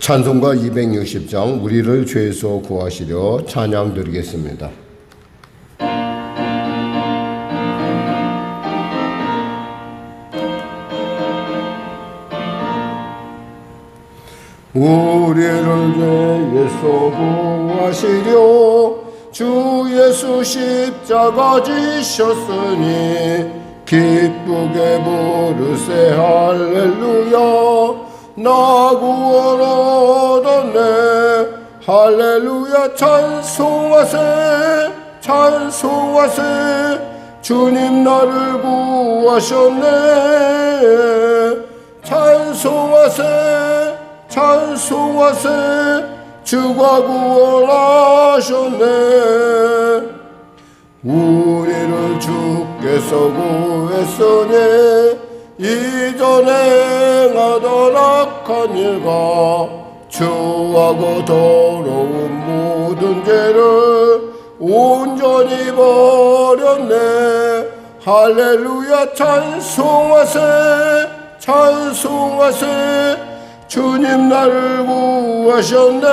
찬송가 260장 우리를 죄에서 구하시려 찬양 드리겠습니다. 우리를 죄에서 구하시려 주 예수 십자가 지셨으니 기쁘게 부르세 할렐루야. 나 구원 얻었네 할렐루야. 찬송하세 찬송하세 주님 나를 구하셨네. 찬송하세 찬송하세 주가 구원하셨네. 우리를 주께서 구했으니 이전에 행하던 악한 일과 추하고 더러운 모든 죄를 온전히 버렸네. 할렐루야. 찬송하세 찬송하세 주님 나를 구하셨네.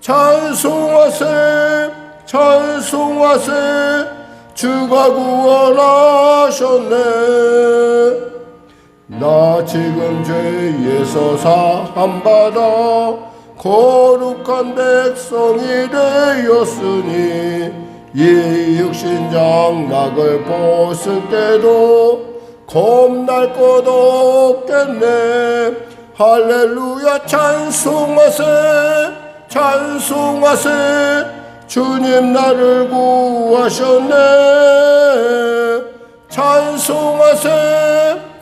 찬송하세 찬송하세 주가 구원하셨네. 나 지금 죄에서 사함받아 거룩한 백성이 되었으니 이 육신장막을 벗을 때도 겁날 것 없겠네. 할렐루야. 찬송하세 찬송하세 주님 나를 구하셨네. 찬송하세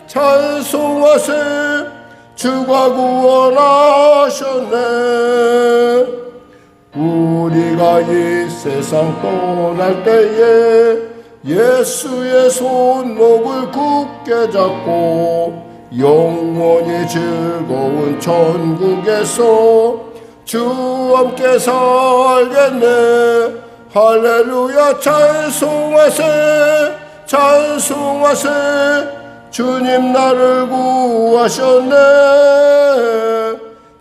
찬송하세 주가 구원하셨네. 우리가 이 세상 떠날 때에 예수의 손목을 굳게 잡고 영원히 즐거운 천국에서 주 함께 살겠네. 할렐루야. 찬송하세 찬송하세 주님 나를 구하셨네.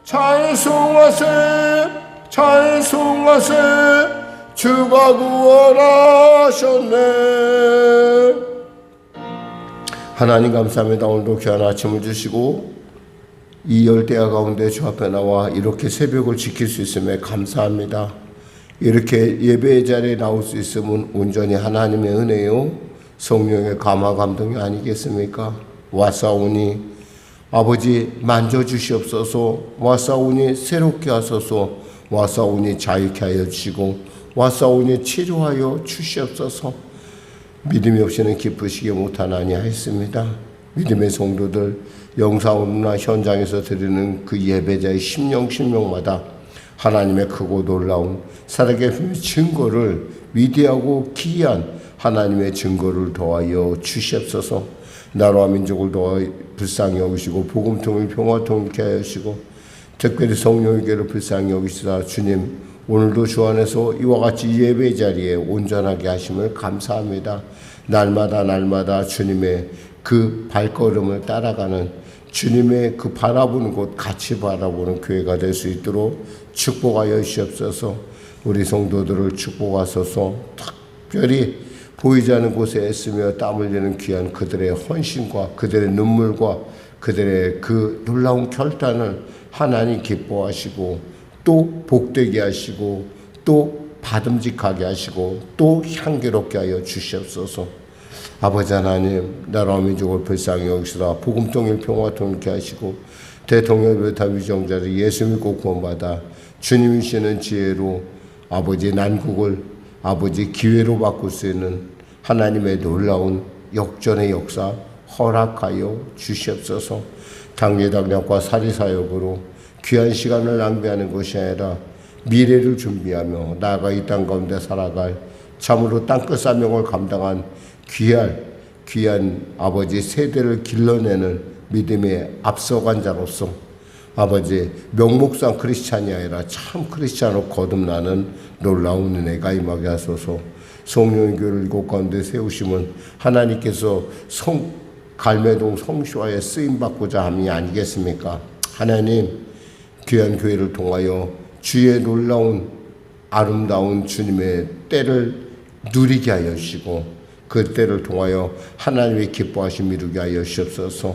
찬송하세 찬송하세 주가 구원하셨네. 하나님 감사합니다. 오늘도 귀한 아침을 주시고 이 열대야 가운데 주 앞에 나와 이렇게 새벽을 지킬 수 있음에 감사합니다. 이렇게 예배의 자리에 나올 수 있음은 온전히 하나님의 은혜요 성령의 감화 감동이 아니겠습니까? 와사오니 아버지 만져주시옵소서. 와사오니 새롭게 하소서. 와사오니 자유케 하여 주시고 와사오니 치료하여 주시옵소서. 믿음이 없이는 기쁘시게 못하나니 하였습니다. 믿음의 성도들 영상으로나 현장에서 드리는 그 예배자의 심령마다 하나님의 크고 놀라운 살아계신 증거를 위대하고 기이한 하나님의 증거를 더하여 주시옵소서. 나라와 민족을 더하여 불쌍히 여기시고 복음통일 평화통일케 하여 주시고 특별히 성령의 교회를 불쌍히 여기시다 주님 오늘도 주 안에서 이와 같이 예배 자리에 온전하게 하심을 감사합니다. 날마다 주님의 그 발걸음을 따라가는 주님의 그 바라보는 곳 같이 바라보는 교회가 될 수 있도록 축복하여 주시옵소서. 우리 성도들을 축복하소서. 특별히 보이지 않는 곳에 애쓰며 땀 흘리는 귀한 그들의 헌신과 그들의 눈물과 그들의 그 놀라운 결단을 하나님 기뻐하시고 또 복되게 하시고 또 받음직하게 하시고 또 향기롭게 하여 주시옵소서. 아버지 하나님 나라와 민족을 불쌍히 여기시라 복음통일 평화통일케 하시고 대통령 다 위정자를 예수 믿고 구원받아 주님이시는 지혜로 아버지 난국을 아버지 기회로 바꿀 수 있는 하나님의 놀라운 역전의 역사 허락하여 주시옵소서. 당례당략과 사리사욕으로 귀한 시간을 낭비하는 것이 아니라 미래를 준비하며 나아가 이 땅 가운데 살아갈 참으로 땅끝 사명을 감당한 귀한 아버지 세대를 길러내는 믿음의 앞서간 자로서 아버지 명목상 크리스찬이 아니라 참 크리스찬으로 거듭나는 놀라운 은혜가 임하게 하소서. 성령의 교회를 이곳 가운데 세우심은 하나님께서 갈매동 성시화에 쓰임받고자 함이 아니겠습니까? 하나님, 귀한 교회를 통하여 주의 놀라운 아름다운 주님의 때를 누리게 하여 주시고 그 때를 통하여 하나님의 기뻐하심 이루게 하여 주옵소서.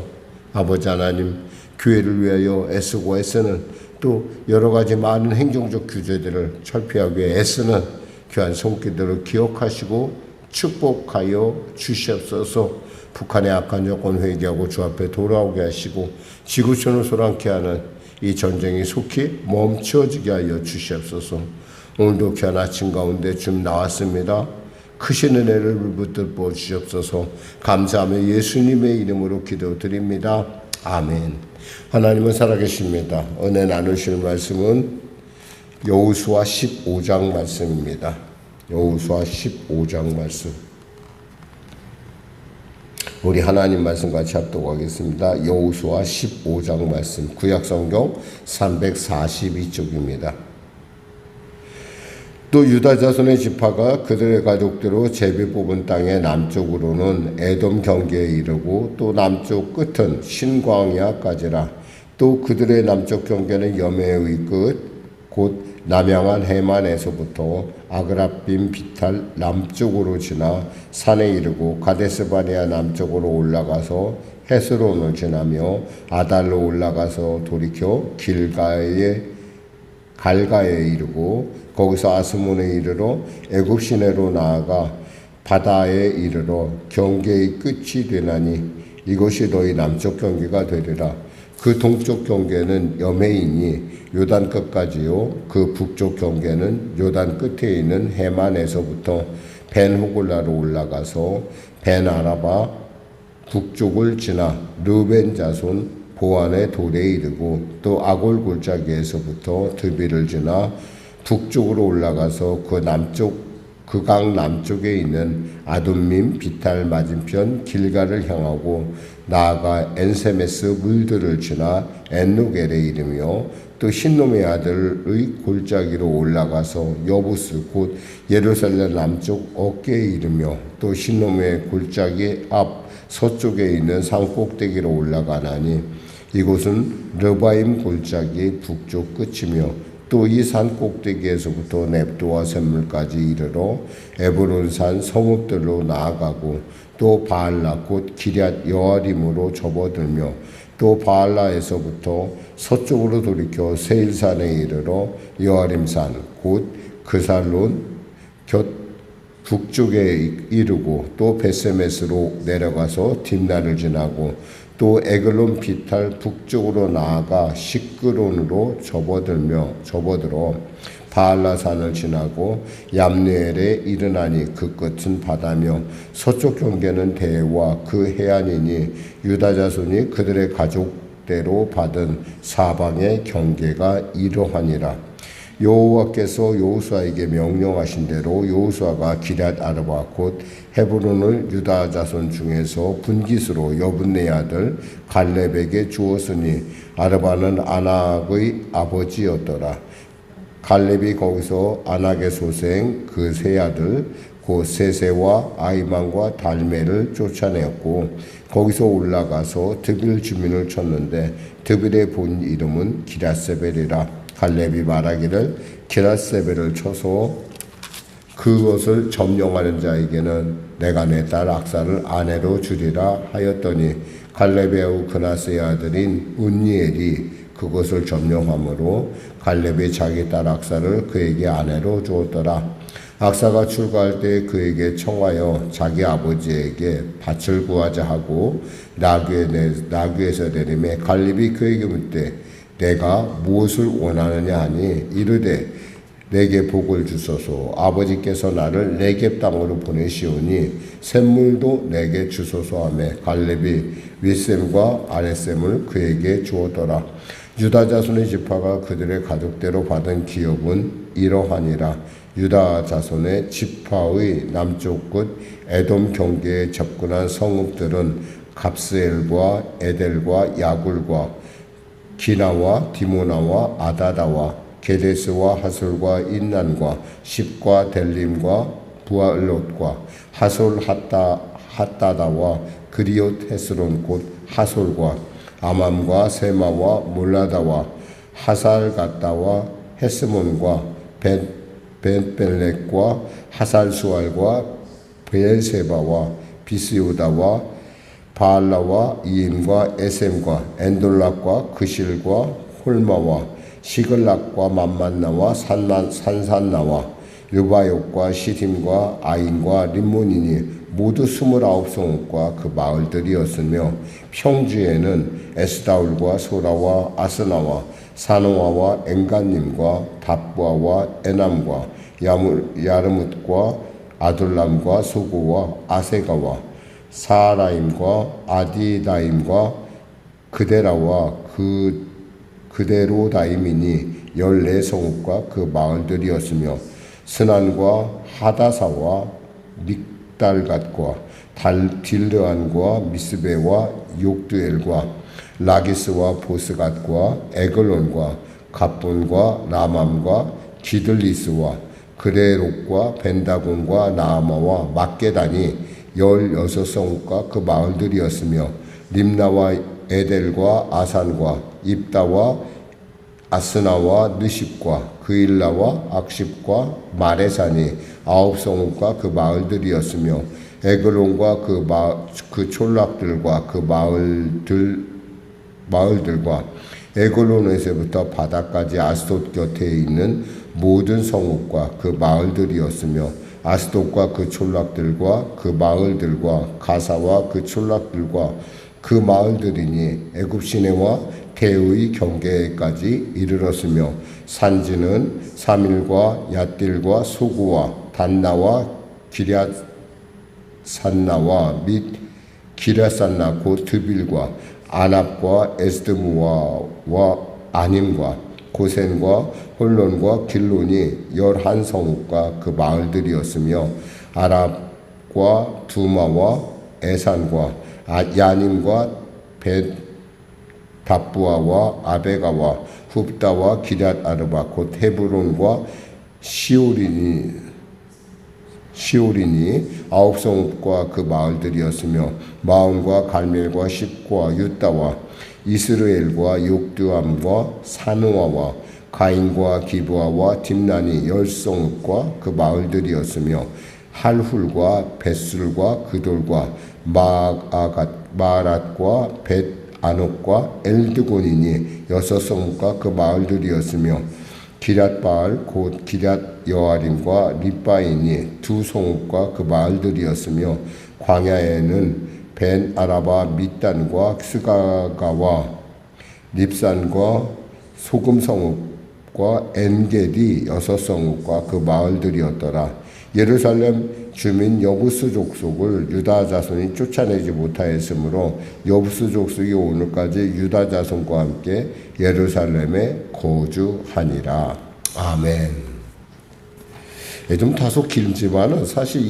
아버지 하나님, 교회를 위하여 애쓰고 애쓰는 또 여러 가지 많은 행정적 규제들을 철폐하기 위해 애쓰는 귀한 손길들을 기억하시고 축복하여 주시옵소서. 북한의 악한 여건 회개하고 주 앞에 돌아오게 하시고 지구촌을 소란케 하는 이 전쟁이 속히 멈춰지게 하여 주시옵소서. 오늘도 귀한 아침 가운데 좀 나왔습니다. 크신 은혜를 붙들어 주시옵소서. 감사하며 예수님의 이름으로 기도드립니다. 아멘. 하나님은 살아계십니다. 은혜 나누실 말씀은 여호수아 15장 말씀입니다. 여호수아 15장 말씀. 우리 하나님 말씀 같이 합독하겠습니다. 여호수아 15장 말씀. 구약성경 342쪽입니다. 또 유다 자손의 지파가 그들의 가족대로 제비 뽑은 땅의 남쪽으로는 에돔 경계에 이르고 또 남쪽 끝은 신광야까지라. 또 그들의 남쪽 경계는 여매의 끝 곧 남양한 해만에서부터 아그라빔 비탈 남쪽으로 지나 산에 이르고 가데스바네아 남쪽으로 올라가서 헤스론을 지나며 아달로 올라가서 돌이켜 갈가에 이르고 거기서 아스몬에 이르러 애굽 시내로 나아가 바다에 이르러 경계의 끝이 되나니 이것이 너희 남쪽 경계가 되리라. 그 동쪽 경계는 여매이니 요단 끝까지요. 그 북쪽 경계는 요단 끝에 있는 해만에서부터 벤호골라로 올라가서 벤아라바 북쪽을 지나 르벤 자손 보안의 돌에 이르고 또 아골 골짜기에서부터 드비를 지나 북쪽으로 올라가서 그 강 남쪽에 있는 아둠밈 비탈 맞은편 길가를 향하고 나아가 엔세메스 물들을 지나 엔누겔에 이르며 또 신놈의 아들의 골짜기로 올라가서 여부스 곧 예루살렘 남쪽 어깨에 이르며 또 신놈의 골짜기 앞 서쪽에 있는 산 꼭대기로 올라가나니 이곳은 르바임 골짜기 북쪽 끝이며 또 이 산 꼭대기에서부터 넵도와 샘물까지 이르러 에브론산 성읍들로 나아가고 또 바알라 곧 기럇 여아림으로 접어들며 또 바알라에서부터 서쪽으로 돌이켜 세일산에 이르러 여아림산 곧 그살론 곁 북쪽에 이르고 또 베세메스로 내려가서 딥나를 지나고 또 에글론 비탈 북쪽으로 나아가 시끄론으로 접어들어 바알라산을 지나고 얌느엘에 이르나니 그 끝은 바다며 서쪽 경계는 대와 그 해안이니 유다 자손이 그들의 가족대로 받은 사방의 경계가 이러하니라. 여호와께서 여호수아에게 명령하신 대로 여호수아가 기럇 아르바 곧 헤브론을 유다 자손 중에서 분깃으로 여분네 아들 갈렙에게 주었으니 아르바는 아낙의 아버지였더라. 갈렙이 거기서 아낙의 소생 그 세 아들 곧 세세와 아이만과 달메를 쫓아내었고 거기서 올라가서 드빌 주민을 쳤는데 드빌의 본 이름은 기럇세벨이라. 갈렙이 말하기를 기럇세벨을 쳐서 그것을 점령하는 자에게는 내가 내 딸 악사를 아내로 주리라 하였더니 갈렙의 아우 그나스의 아들인 운니엘이 그것을 점령함으로 갈렙이 자기 딸 악사를 그에게 아내로 주었더라. 악사가 출가할 때 그에게 청하여 자기 아버지에게 밭을 구하자 하고 나귀에서 내림에 갈렙이 그에게 묻되 내가 무엇을 원하느냐 하니 이르되 내게 복을 주소서. 아버지께서 나를 네겝 땅으로 보내시오니 샘물도 내게 주소서 하며 갈렙이 윗샘과 아랫샘을 그에게 주었더라. 유다 자손의 지파가 그들의 가족대로 받은 기업은 이러하니라. 유다 자손의 지파의 남쪽 끝 에돔 경계에 접근한 성읍들은 갑스엘과 에델과 야굴과 기나와 디모나와 아다다와 게데스와 하솔과 인난과 십과 델림과 부알롯과 하솔 핫다다와 그리옷 헤스론 곧 하솔과 아맘과 세마와 몰라다와 하살갓다와 헤스몬과 벤벨렉과 하살수알과 베엘세바와 비스요다와 바알라와 이임과 에셈과 엔돌락과 그실과 홀마와 시글락과 맘만나와 산산나와 르바욕과 시딤과 아인과 림몬이니 모두 29성읍과 그 마을들이었으며 평지에는 에스다울과 소라와 아스나와 사노아와 엔간님과 답부아와 에남과 야르뭇과 아둘람과 소고와 아세가와 사라임과 아디다임과 그데라와 그데로다임이니 14성읍과 그 마을들이었으며 스난과 하다사와 믹달갓과 딜르안과 미스베와 욕두엘과 라기스와 보스갓과 에글론과 갑본과 라맘과 기들리스와 그레록과 벤다곤과 나아마와 막게단이 16성읍과 그 마을들이었으며 림나와 에델과 아산과 입다와 아스나와 느십과 그일라와 악십과 마레산이 9성읍과 그 마을들이었으며 에글론과 그 촌락들과 그 마을들과 에글론에서부터 바다까지 아스돗 곁에 있는 모든 성읍과 그 마을들이었으며 아스돗과 그 촌락들과 그 마을들과 가사와 그 촌락들과 그 마을들이니 애굽 시내와 대의 경계까지 이르렀으며 산지는 사밀과 얏딜과 소구와 단나와 기랴산나와 및 기랴산나 곧 드빌과 아납과 에스드무와 아님과 고센과 홀론과 길론이 11성읍과 그 마을들이었으며 아랍과 두마와 에산과 야님과 답부아와 아베가와 흡다와 기럇 아르바 곧 헤브론과 시오린이 9성읍과 그 마을들이었으며 마온과 갈멜과 십과 유다와 이스르엘과 욕두암과 사누아와 가인과 기브아와 딥난이 10성읍과 그 마을들이었으며 할훌과 벳술과 그돌과 마рат과 벳아녹과 엘드곤이니 6성읍과 그 마을들이었으며 기랏바알 곧 기랏 여아림과 립바인이 2성읍과 그 마을들이었으며 광야에는 벤 아라바 밑단과 스가가와 립산과 소금성읍과 엔게디 6성읍과 그 마을들이었더라. 예루살렘 주민 여부스 족속을 유다 자손이 쫓아내지 못하였으므로 여부스 족속이 오늘까지 유다 자손과 함께 예루살렘에 거주하니라. 아멘. 좀 다소 길지만은 사실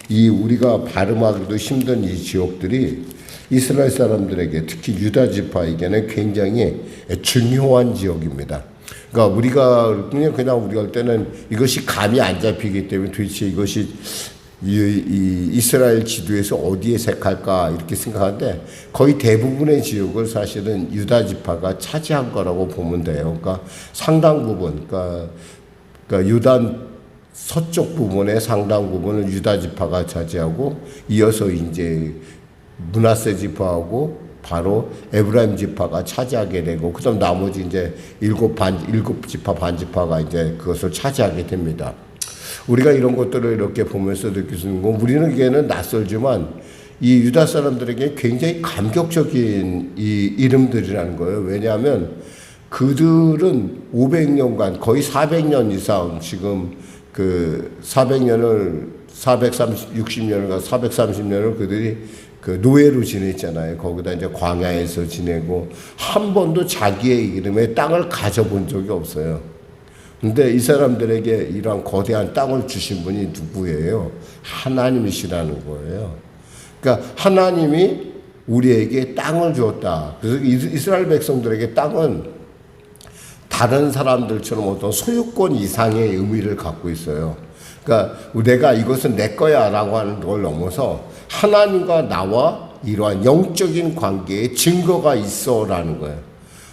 이 우리가 발음하기도 힘든 이 지역들이 이스라엘 사람들에게 특히 유다 지파에게는 굉장히 중요한 지역입니다. 그러니까 우리가 할 때는 이것이 감이 안 잡히기 때문에 도대체 이것이 이 이스라엘 지도에서 어디에 색할까 이렇게 생각하는데 거의 대부분의 지역을 사실은 유다 지파가 차지한 거라고 보면 돼요. 그러니까 상당 부분, 그러니까 유다 서쪽 부분의 상당 부분을 유다 지파가 차지하고 이어서 이제 므낫세 지파하고 바로 에브라임 지파가 차지하게 되고 그다음 나머지 이제 일곱 지파 반지파가 이제 그것을 차지하게 됩니다. 우리가 이런 것들을 이렇게 보면서 느낄 수 있는 건 우리는 이게는 낯설지만 이 유다 사람들에게 굉장히 감격적인 이 이름들이라는 거예요. 왜냐하면 그들은 500년간 거의 400년 이상 지금 그 400년을 460년을 430년을 그들이 그 노예로 지냈잖아요. 거기다 이제 광야에서 지내고 한 번도 자기의 이름에 땅을 가져본 적이 없어요. 근데 이 사람들에게 이러한 거대한 땅을 주신 분이 누구예요? 하나님이시라는 거예요. 그러니까 하나님이 우리에게 땅을 주었다. 그래서 이스라엘 백성들에게 땅은 다른 사람들처럼 어떤 소유권 이상의 의미를 갖고 있어요. 그러니까 내가 이것은 내 거야 라고 하는 걸 넘어서 하나님과 나와 이러한 영적인 관계에 증거가 있어라는 거예요.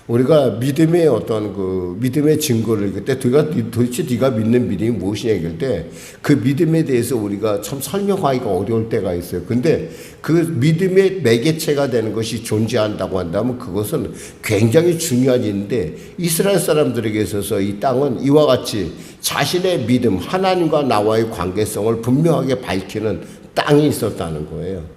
우리가 믿음의 어떤 그 믿음의 증거를 그때 도대체 네가 믿는 믿음이 무엇이냐 얘기할 때 그 믿음에 대해서 우리가 참 설명하기가 어려울 때가 있어요. 근데 그 믿음의 매개체가 되는 것이 존재한다고 한다면 그것은 굉장히 중요한 일인데 이스라엘 사람들에게 있어서 이 땅은 이와 같이 자신의 믿음, 하나님과 나와의 관계성을 분명하게 밝히는 땅이 있었다는 거예요.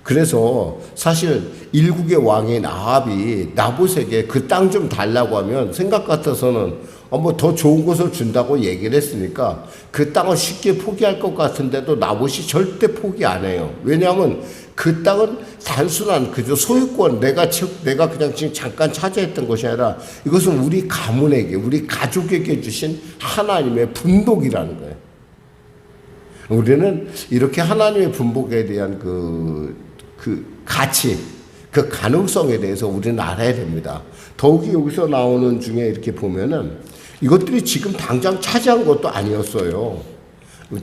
그래서 사실 일국의 왕인 아합이 나봇에게 그 땅 좀 달라고 하면 생각 같아서는 뭐 더 좋은 곳을 준다고 얘기를 했으니까 그 땅을 쉽게 포기할 것 같은데도 나봇이 절대 포기 안 해요. 왜냐하면 그 땅은 단순한 그저 소유권 내가 그냥 지금 잠깐 차지했던 것이 아니라 이것은 우리 가문에게 우리 가족에게 주신 하나님의 분복이라는 거예요. 우리는 이렇게 하나님의 분복에 대한 그 가치, 그 가능성에 대해서 우리는 알아야 됩니다. 더욱이 여기서 나오는 중에 이렇게 보면은 이것들이 지금 당장 차지한 것도 아니었어요.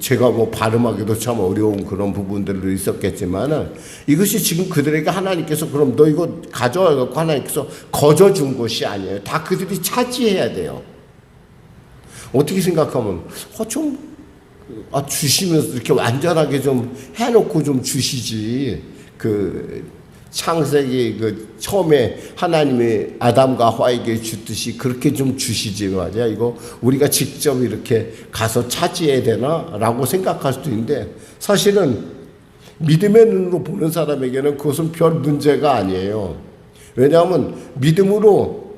제가 뭐 발음하기도 참 어려운 그런 부분들도 있었겠지만은 이것이 지금 그들에게 하나님께서 그럼 너 이거 가져와갖고 하나님께서 거저 준 것이 아니에요. 다 그들이 차지해야 돼요. 어떻게 생각하면 주시면서 이렇게 완전하게 좀 해놓고 좀 주시지. 그 창세기 그 처음에 하나님이 아담과 하와에게 주듯이 그렇게 좀 주시지 말이야. 이거 우리가 직접 이렇게 가서 차지해야 되나라고 생각할 수도 있는데 사실은 믿음의 눈으로 보는 사람에게는 그것은 별 문제가 아니에요. 왜냐하면 믿음으로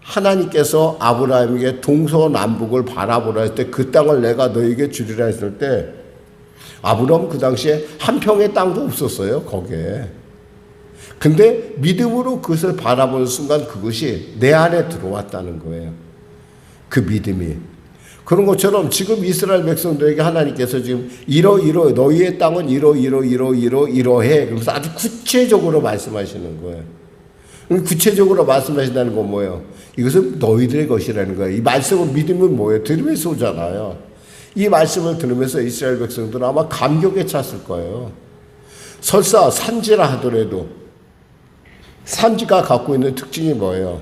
하나님께서 아브라함에게 동서남북을 바라보라 했을 때 그 땅을 내가 너에게 주리라 했을 때 아브라함 그 당시에 한 평의 땅도 없었어요, 거기에. 근데 믿음으로 그것을 바라보는 순간 그것이 내 안에 들어왔다는 거예요. 그 믿음이. 그런 것처럼 지금 이스라엘 백성들에게 하나님께서 지금 너희의 땅은 이러해. 그래서 아주 구체적으로 말씀하시는 거예요. 구체적으로 말씀하신다는 건 뭐예요? 이것은 너희들의 것이라는 거예요. 이 말씀은 믿음은 뭐예요? 들으면서 오잖아요. 이 말씀을 들으면서 이스라엘 백성들은 아마 감격에 찼을 거예요. 설사 산지라 하더라도 산지가 갖고 있는 특징이 뭐예요?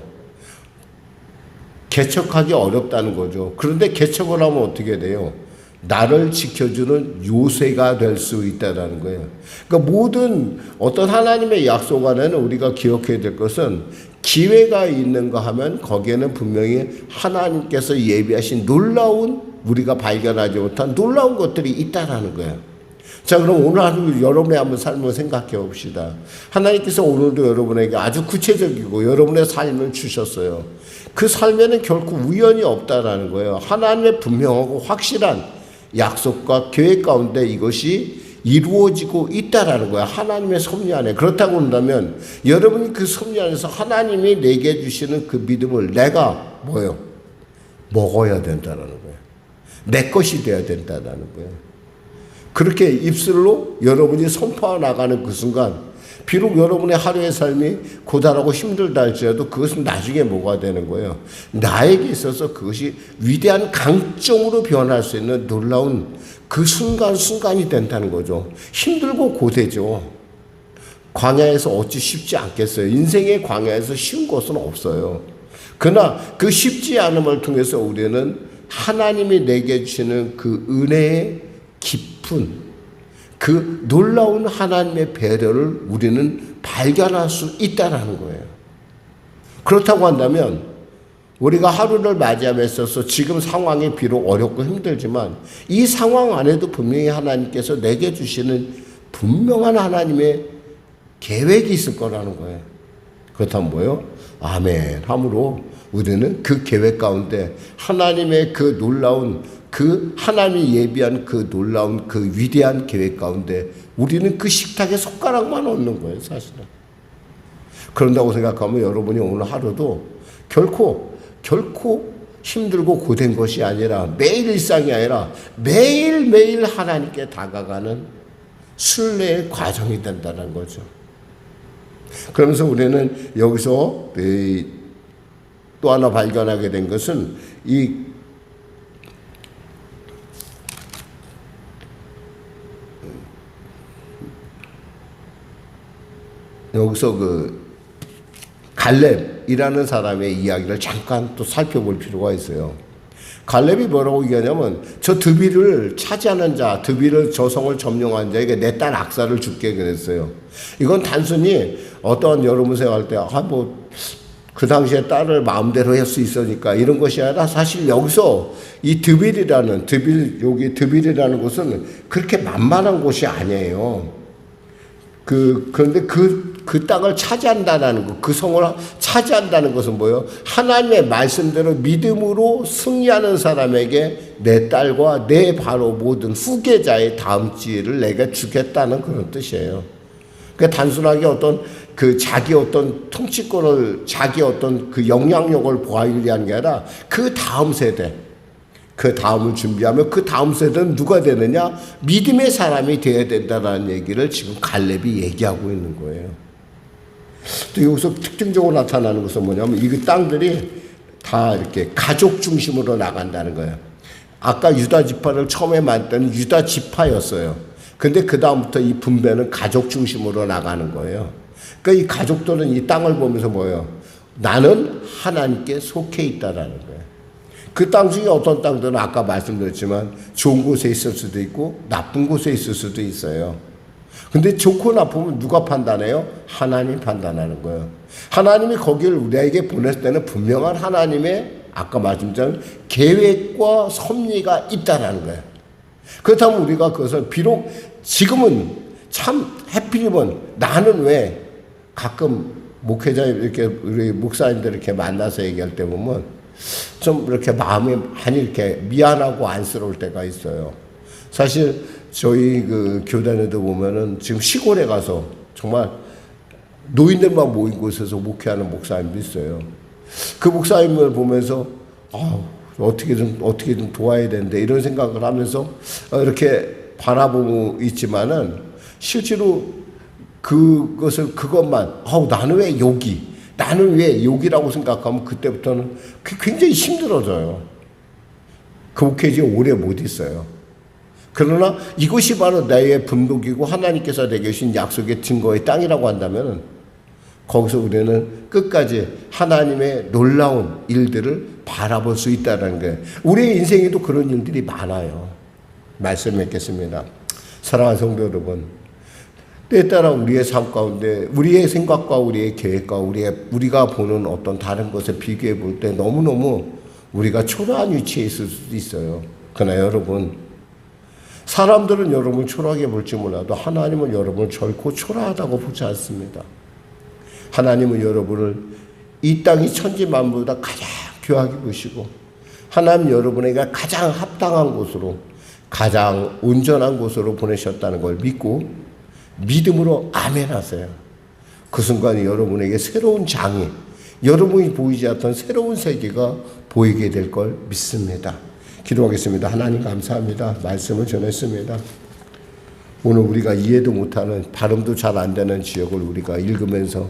개척하기 어렵다는 거죠. 그런데 개척을 하면 어떻게 돼요? 나를 지켜주는 요새가 될 수 있다는 거예요. 그러니까 모든 어떤 하나님의 약속 안에는 우리가 기억해야 될 것은 기회가 있는가 하면 거기에는 분명히 하나님께서 예비하신 놀라운 우리가 발견하지 못한 놀라운 것들이 있다라는 거예요. 자, 그럼 오늘 하루 여러분의 한번 삶을 생각해 봅시다. 하나님께서 오늘도 여러분에게 아주 구체적이고 여러분의 삶을 주셨어요. 그 삶에는 결코 우연이 없다라는 거예요. 하나님의 분명하고 확실한 약속과 계획 가운데 이것이 이루어지고 있다라는 거야. 하나님의 섭리 안에. 그렇다고 한다면 여러분이 그 섭리 안에서 하나님이 내게 주시는 그 믿음을 내가 먹어야 된다라는 거예요. 내 것이 되어야 된다는 거예요. 그렇게 입술로 여러분이 선포하 나가는 그 순간 비록 여러분의 하루의 삶이 고달하고 힘들다 할지라도 그것은 나중에 뭐가 되는 거예요. 나에게 있어서 그것이 위대한 강점으로 변할 수 있는 놀라운 그 순간이 된다는 거죠. 힘들고 고되죠. 광야에서 어찌 쉽지 않겠어요. 인생의 광야에서 쉬운 것은 없어요. 그러나 그 쉽지 않음을 통해서 우리는 하나님이 내게 주시는 그 은혜의 깊은 그 놀라운 하나님의 배려를 우리는 발견할 수 있다는 거예요. 그렇다고 한다면 우리가 하루를 맞이함에 있어서 지금 상황이 비록 어렵고 힘들지만 이 상황 안에도 분명히 하나님께서 내게 주시는 분명한 하나님의 계획이 있을 거라는 거예요. 그렇다면 뭐예요? 아멘 함으로 우리는 그 계획 가운데 하나님의 그 놀라운 그 하나님이 예비한 그 놀라운 그 위대한 계획 가운데 우리는 그 식탁에 숟가락만 얹는 거예요, 사실은. 그런다고 생각하면 여러분이 오늘 하루도 결코 힘들고 고된 것이 아니라 매일 일상이 아니라 매일매일 하나님께 다가가는 순례의 과정이 된다는 거죠. 그러면서 우리는 여기서 또 하나 발견하게 된 것은 여기서 그 갈렙이라는 사람의 이야기를 잠깐 또 살펴볼 필요가 있어요. 갈렙이 뭐라고 얘기하냐면 저 드빌을 차지하는 자, 드빌을 저성을 점령한 자에게 내 딸 악사를 줄게 그랬어요. 이건 단순히 어떤 여러분 생각할 때 그 당시에 딸을 마음대로 할 수 있으니까 이런 것이 아니라 사실 여기서 이 여기 드빌이라는 곳은 그렇게 만만한 곳이 아니에요. 그런데 그 땅을 차지한다는 것, 그 성을 차지한다는 것은 뭐예요? 하나님의 말씀대로 믿음으로 승리하는 사람에게 내 딸과 내 바로 모든 후계자의 다음 지혜를 내가 주겠다는 그런 뜻이에요. 그러니까 단순하게 자기 통치권을, 자기 그 영향력을 보아야 하는 게 아니라 그 다음 세대, 그 다음을 준비하면 그 다음 세대는 누가 되느냐? 믿음의 사람이 되어야 된다는 얘기를 지금 갈렙이 얘기하고 있는 거예요. 또 여기서 특징적으로 나타나는 것은 뭐냐면 이 땅들이 다 이렇게 가족 중심으로 나간다는 거예요. 아까 유다 지파를 처음에 만든 유다 지파였어요. 근데 그 다음부터 이 분배는 가족 중심으로 나가는 거예요. 그러니까 이 가족들은 이 땅을 보면서 뭐예요? 나는 하나님께 속해 있다라는 거예요. 그 땅 중에 어떤 땅들은 아까 말씀드렸지만 좋은 곳에 있을 수도 있고 나쁜 곳에 있을 수도 있어요. 근데 좋고 나쁘면 누가 판단해요? 하나님 판단하는 거예요. 하나님이 거기를 우리에게 보냈을 때는 분명한 하나님의 아까 말씀드린 계획과 섭리가 있다라는 거예요. 그렇다면 우리가 그것을 비록 지금은 참 해필이면 나는 왜 가끔 목회자 이렇게 우리 목사님들 이렇게 만나서 얘기할 때 보면 좀 이렇게 마음이 많이 이렇게 미안하고 안쓰러울 때가 있어요. 사실 저희 그 교단에도 보면은 지금 시골에 가서 정말 노인들만 모인 곳에서 목회하는 목사님도 있어요. 그 목사님을 보면서 어떻게든 도와야 되는데 이런 생각을 하면서 이렇게 바라보고 있지만은 실제로 그것만 나는 왜 여기라고 생각하면 그때부터는 굉장히 힘들어져요. 그 목회지에 오래 못 있어요. 그러나 이것이 바로 나의 분복이고 하나님께서 내게 주신 약속의 증거의 땅이라고 한다면 거기서 우리는 끝까지 하나님의 놀라운 일들을 바라볼 수 있다는 거예요. 우리의 인생에도 그런 일들이 많아요. 말씀 맺겠습니다. 사랑하는 성도 여러분, 때에 따라 우리의 삶 가운데 우리의 생각과 우리의 계획과 우리가 보는 어떤 다른 것에 비교해 볼 때 너무너무 우리가 초라한 위치에 있을 수도 있어요. 그러나 여러분, 사람들은 여러분을 초라하게 볼지 몰라도 하나님은 여러분을 결코 초라하다고 보지 않습니다. 하나님은 여러분을 이 땅이 천지만물보다 가장 귀하게 보시고 하나님 여러분에게 가장 합당한 곳으로 가장 온전한 곳으로 보내셨다는 걸 믿고 믿음으로 아멘 하세요. 그 순간에 여러분에게 새로운 장이, 여러분이 보이지 않던 새로운 세계가 보이게 될 걸 믿습니다. 기도하겠습니다. 하나님 감사합니다. 말씀을 전했습니다. 오늘 우리가 이해도 못하는 발음도 잘 안 되는 지역을 우리가 읽으면서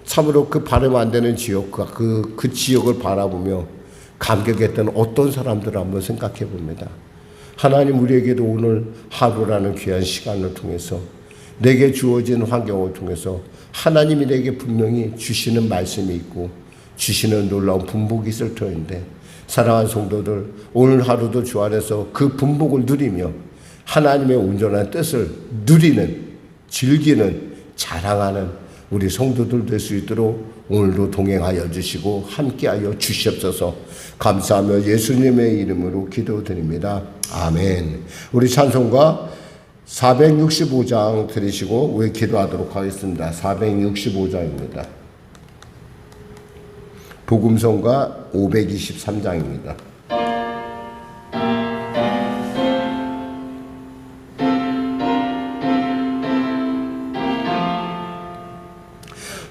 참으로 그 발음 안 되는 지역과 그 지역을 바라보며 감격했던 어떤 사람들을 한번 생각해 봅니다. 하나님 우리에게도 오늘 하루라는 귀한 시간을 통해서 내게 주어진 환경을 통해서 하나님이 내게 분명히 주시는 말씀이 있고 주시는 놀라운 분복이 있을 터인데 사랑하는 성도들 오늘 하루도 주 안에서 그 분복을 누리며 하나님의 온전한 뜻을 누리는 즐기는 자랑하는 우리 성도들 될 수 있도록 오늘도 동행하여 주시고 함께하여 주시옵소서. 감사하며 예수님의 이름으로 기도드립니다. 아멘. 우리 찬송가 465장 들으시고 우리 기도하도록 하겠습니다. 465장입니다. 복음성가 523장입니다.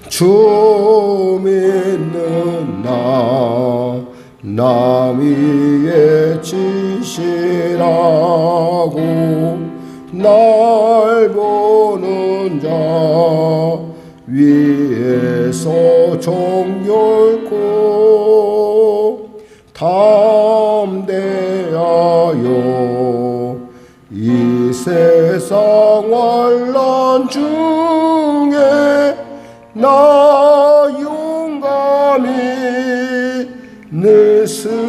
주 믿는 나 위에 지시라고 날 보는 자 위에서 정결코 담대하여 이 세상 환난 중에 나 용감히 늘 승리하리라.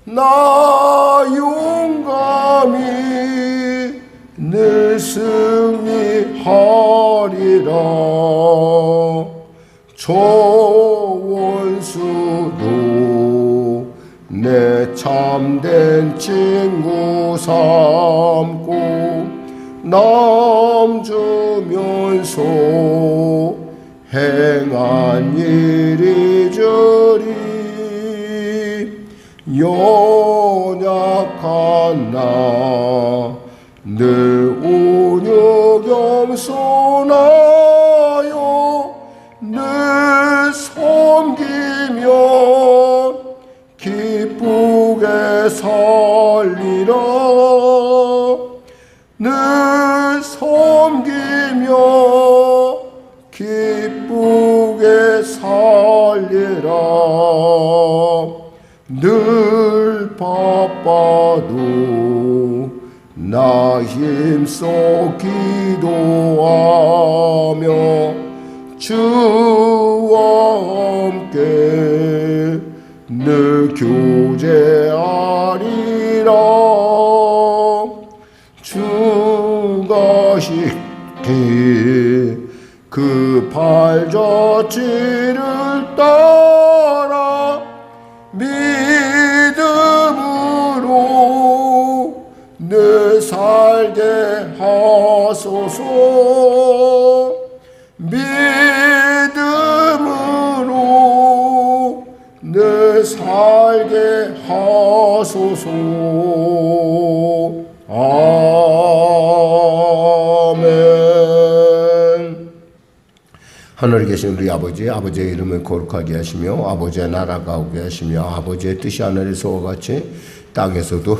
나 용감히 늘 승리하리라. 저 원수도 내 참된 친구 삼고 남주면서 행한 이리저리 연약한 나 늘 온유 겸손하여 늘 섬기며 기쁘게 살리라. 늘 섬기며 기쁘게 살리라. 늘 바빠도 나 힘써 기도하며 주와 함께 늘 교제하리라. 주가 시키 그 발자취를 따라 믿음으로 늘 살게 하소서. 믿음으로 늘 살게 하소서. 아멘. 하늘에 계신 우리 아버지, 아버지의 이름을 거룩하게 하시며 아버지의 나라가 오게 하시며 아버지의 뜻이 하늘에서와 같이 땅에서도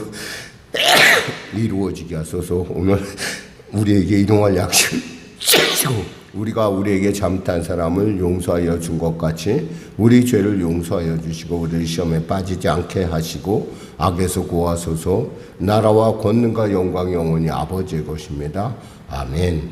이루어지게 하소서. 오늘 우리에게 일용할 약식을 주시고 우리가 우리에게 잘못한 사람을 용서하여 준 것 같이 우리 죄를 용서하여 주시고 우리를 시험에 빠지지 않게 하시고 악에서 구하소서. 나라와 권능과 영광이 영원히 아버지의 것입니다. 아멘.